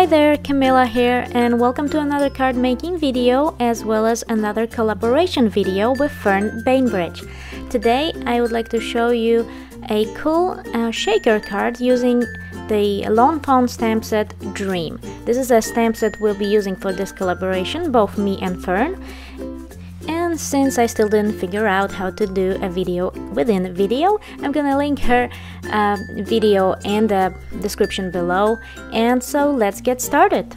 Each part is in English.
Hi there, Camilla here, and welcome to another card making video as well as another collaboration video with Fern Bainbridge. Today I would like to show you a cool shaker card using the Lawn Fawn stamp set Dream. This is a stamp set we'll be using for this collaboration, both me and Fern. And since I still didn't figure out how to do a video within a video, I'm gonna link her video in the description below. And so let's get started.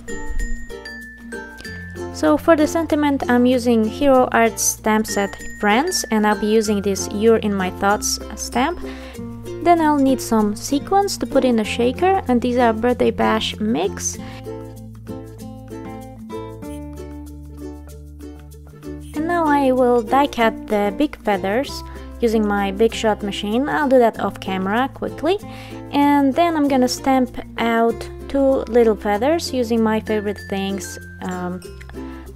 So for the sentiment, I'm using Hero Arts stamp set Friends, and I'll be using this You're in My Thoughts stamp. Then I'll need some sequins to put in the shaker, and these are Birthday Bash mix. And now I will die cut the big feathers using my Big Shot machine. I'll do that off camera quickly. And then I'm gonna stamp out two little feathers using my favorite things,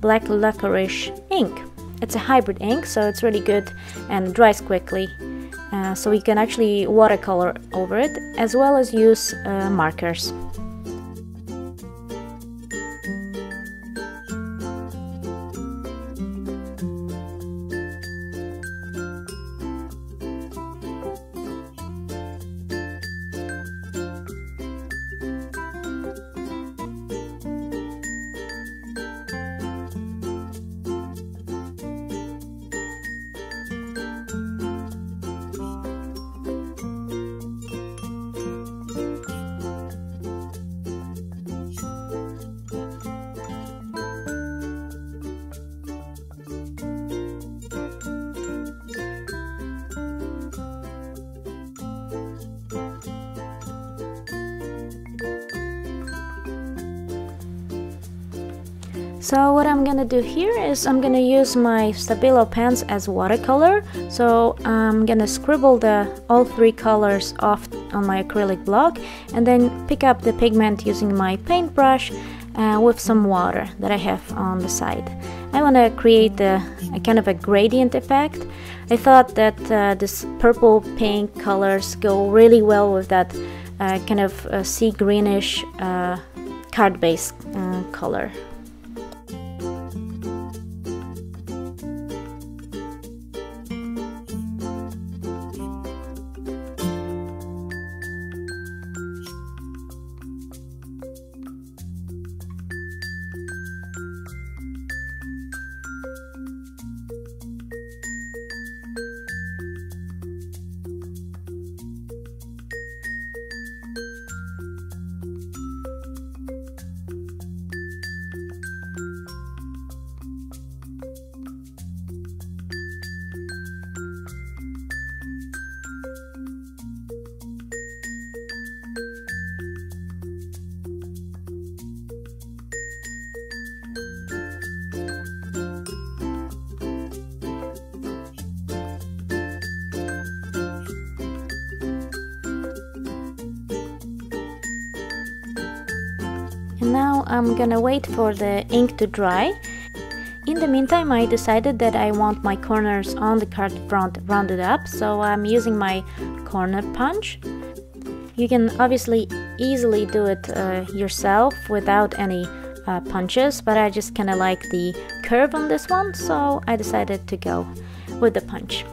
black licorice ink. It's a hybrid ink, so it's really good and dries quickly. So you can actually watercolor over it as well as use markers. So what I'm gonna do here is I'm gonna use my Stabilo pens as watercolor. So I'm gonna scribble all three colors off on my acrylic block and then pick up the pigment using my paintbrush with some water that I have on the side. I want to create a kind of a gradient effect. I thought that this purple pink colors go really well with that kind of sea greenish card base color. And now I'm gonna wait for the ink to dry. In the meantime, I decided that I want my corners on the card front rounded up, so I'm using my corner punch. You can obviously easily do it yourself without any punches, but I just kinda like the curve on this one, so I decided to go with the punch.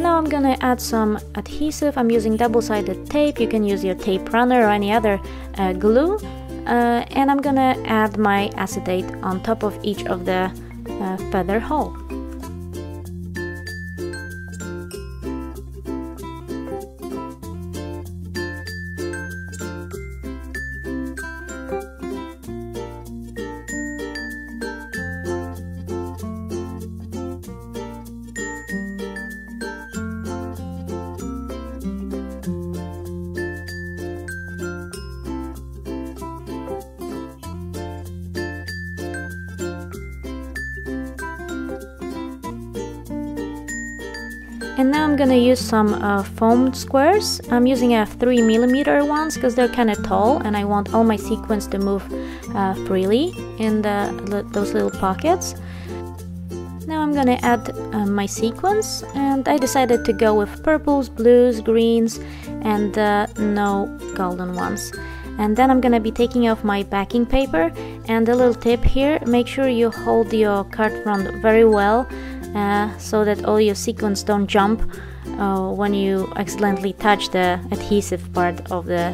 Now I'm gonna add some adhesive. I'm using double-sided tape. You can use your tape runner or any other glue. And I'm gonna add my acetate on top of each of the feather hole. And now I'm gonna use some foam squares. I'm using 3mm ones because they're kind of tall and I want all my sequins to move freely in those little pockets. Now I'm gonna add my sequins, and I decided to go with purples, blues, greens, and no golden ones. And then I'm gonna be taking off my backing paper, and a little tip here, make sure you hold your card front very well so that all your sequins don't jump when you accidentally touch the adhesive part of the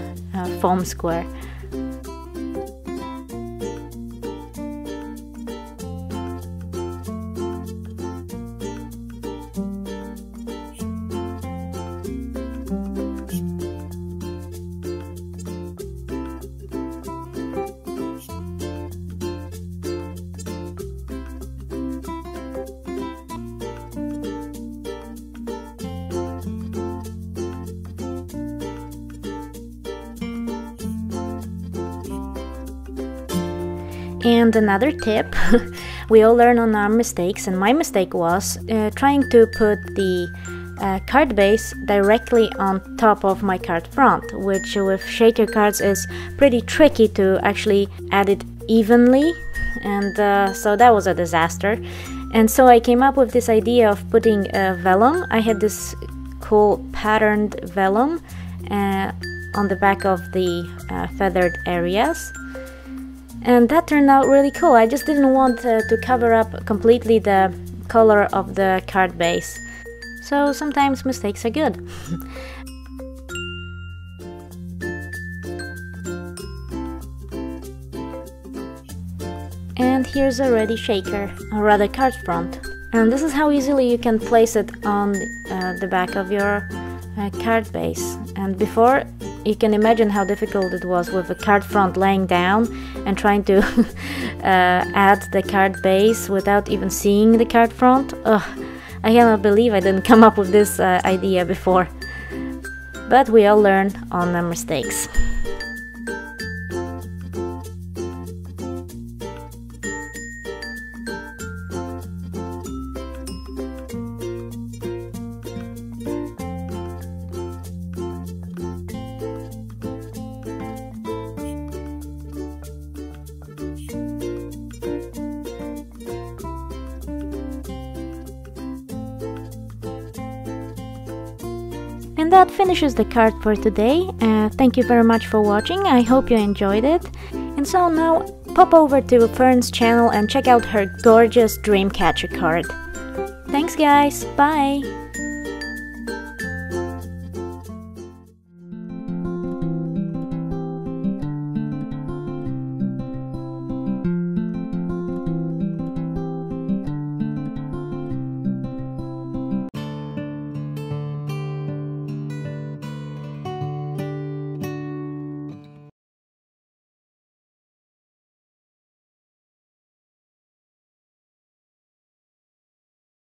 foam square. And another tip, we all learn on our mistakes, and my mistake was trying to put the card base directly on top of my card front, which with shaker cards is pretty tricky to actually add it evenly, and so that was a disaster. And so I came up with this idea of putting vellum. I had this cool patterned vellum on the back of the feathered areas. And that turned out really cool. I just didn't want to cover up completely the color of the card base. So sometimes mistakes are good. And here's a ready shaker, or rather card front. And this is how easily you can place it on the back of your card base. And before, you can imagine how difficult it was with the card front laying down and trying to add the card base without even seeing the card front. Ugh, I cannot believe I didn't come up with this idea before. But we all learn on our mistakes. And that finishes the card for today. Thank you very much for watching. I hope you enjoyed it. And so now pop over to Fern's channel and check out her gorgeous Dreamcatcher card. Thanks guys, bye!